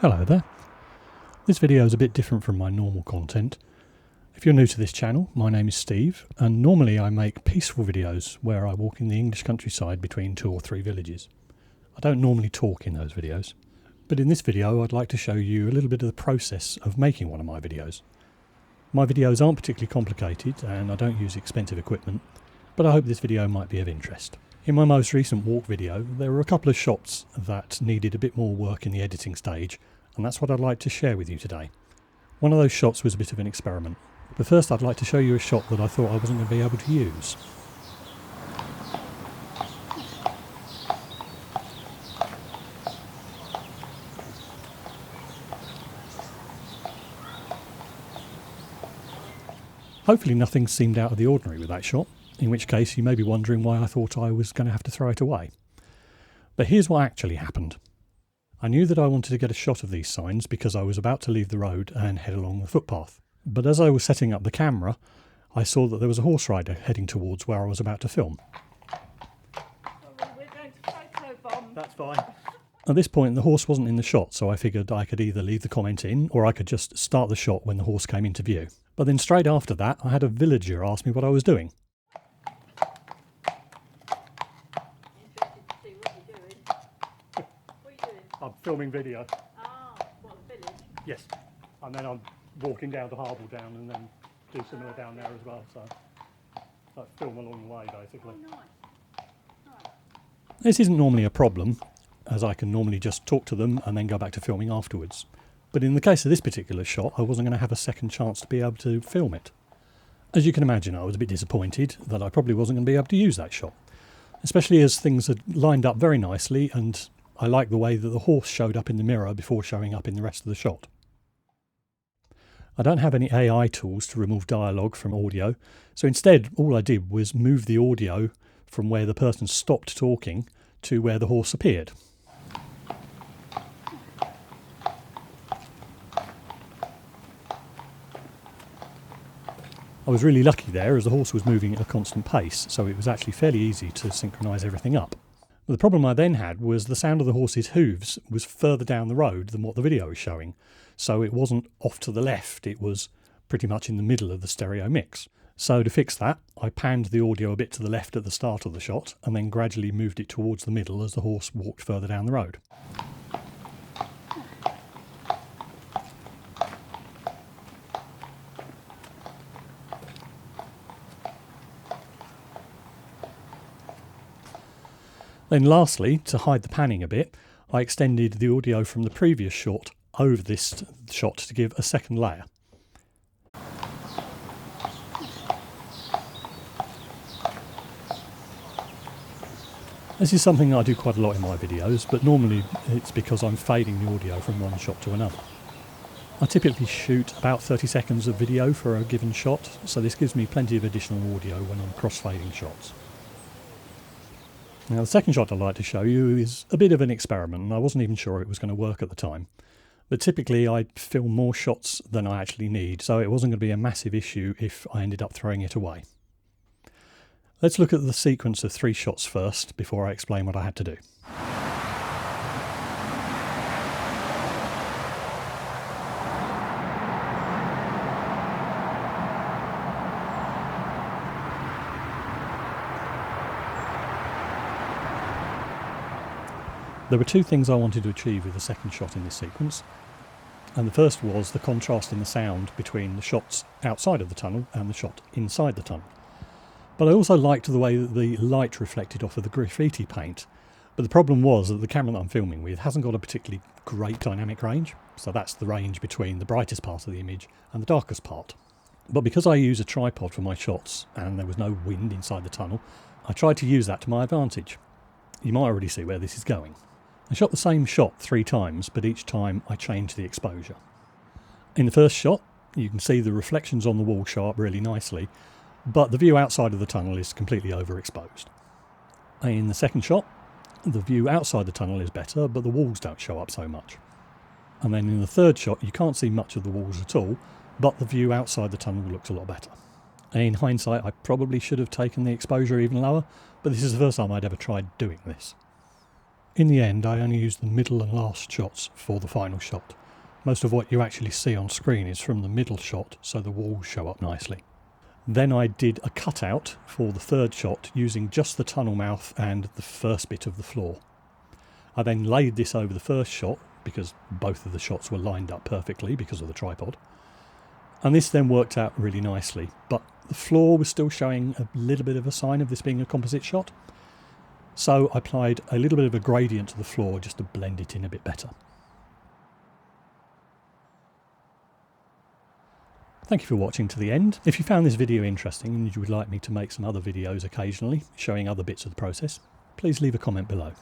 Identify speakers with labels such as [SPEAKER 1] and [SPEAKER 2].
[SPEAKER 1] Hello there. This video is a bit different from my normal content. If you're new to this channel, my name is Steve, and normally I make peaceful videos where I walk in the English countryside between 2 or 3 villages. I don't normally talk in those videos, but in this video I'd like to show you a little bit of the process of making one of my videos. My videos aren't particularly complicated and I don't use expensive equipment, but I hope this video might be of interest. In my most recent walk video, there were a couple of shots that needed a bit more work in the editing stage, and that's what I'd like to share with you today. One of those shots was a bit of an experiment, but first I'd like to show you a shot that I thought I wasn't going to be able to use. Hopefully nothing seemed out of the ordinary with that shot, in which case you may be wondering why I thought I was going to have to throw it away. But here's what actually happened. I knew that I wanted to get a shot of these signs because I was about to leave the road and head along the footpath. But as I was setting up the camera, I saw that there was a horse rider heading towards where I was about to film.
[SPEAKER 2] We're going to photobomb.
[SPEAKER 1] That's fine. At this point the horse wasn't in the shot, so I figured I could either leave the comment in or I could just start the shot when the horse came into view. But then straight after that I had a villager ask me what I was doing.
[SPEAKER 2] Interested to see what you're doing. What are you doing?
[SPEAKER 1] I'm filming video.
[SPEAKER 2] Ah, what, the village?
[SPEAKER 1] Yes. And then I'm walking down to Harble Down and then do similar down there as well, so I film along the way basically.
[SPEAKER 2] Oh, nice. Nice.
[SPEAKER 1] This isn't normally a problem, as I can normally just talk to them and then go back to filming afterwards. But in the case of this particular shot, I wasn't going to have a second chance to be able to film it. As you can imagine, I was a bit disappointed that I probably wasn't going to be able to use that shot, especially as things had lined up very nicely and I liked the way that the horse showed up in the mirror before showing up in the rest of the shot. I don't have any AI tools to remove dialogue from audio, so instead all I did was move the audio from where the person stopped talking to where the horse appeared. I was really lucky there as the horse was moving at a constant pace, so it was actually fairly easy to synchronise everything up. The problem I then had was the sound of the horse's hooves was further down the road than what the video was showing, so it wasn't off to the left, it was pretty much in the middle of the stereo mix. So to fix that, I panned the audio a bit to the left at the start of the shot and then gradually moved it towards the middle as the horse walked further down the road. Then lastly, to hide the panning a bit, I extended the audio from the previous shot over this shot to give a second layer. This is something I do quite a lot in my videos, but normally it's because I'm fading the audio from one shot to another. I typically shoot about 30 seconds of video for a given shot, so this gives me plenty of additional audio when I'm cross-fading shots. Now the second shot I'd like to show you is a bit of an experiment, and I wasn't even sure it was going to work at the time. But typically I film more shots than I actually need, so it wasn't going to be a massive issue if I ended up throwing it away. Let's look at the sequence of 3 shots first before I explain what I had to do. There were 2 things I wanted to achieve with the second shot in this sequence, and the first was the contrast in the sound between the shots outside of the tunnel and the shot inside the tunnel. But I also liked the way that the light reflected off of the graffiti paint, but the problem was that the camera that I'm filming with hasn't got a particularly great dynamic range, so that's the range between the brightest part of the image and the darkest part. But because I use a tripod for my shots and there was no wind inside the tunnel, I tried to use that to my advantage. You might already see where this is going. I shot the same shot 3 times, but each time I changed the exposure. In the first shot, you can see the reflections on the wall show up really nicely, but the view outside of the tunnel is completely overexposed. In the second shot, the view outside the tunnel is better, but the walls don't show up so much. And then in the third shot, you can't see much of the walls at all, but the view outside the tunnel looks a lot better. In hindsight, I probably should have taken the exposure even lower, but this is the first time I'd ever tried doing this. In the end, I only used the middle and last shots for the final shot. Most of what you actually see on screen is from the middle shot, so the walls show up nicely. Then I did a cutout for the third shot using just the tunnel mouth and the first bit of the floor. I then laid this over the first shot because both of the shots were lined up perfectly because of the tripod. And this then worked out really nicely, but the floor was still showing a little bit of a sign of this being a composite shot. So I applied a little bit of a gradient to the floor just to blend it in a bit better. Thank you for watching to the end. If you found this video interesting and you would like me to make some other videos occasionally showing other bits of the process, please leave a comment below.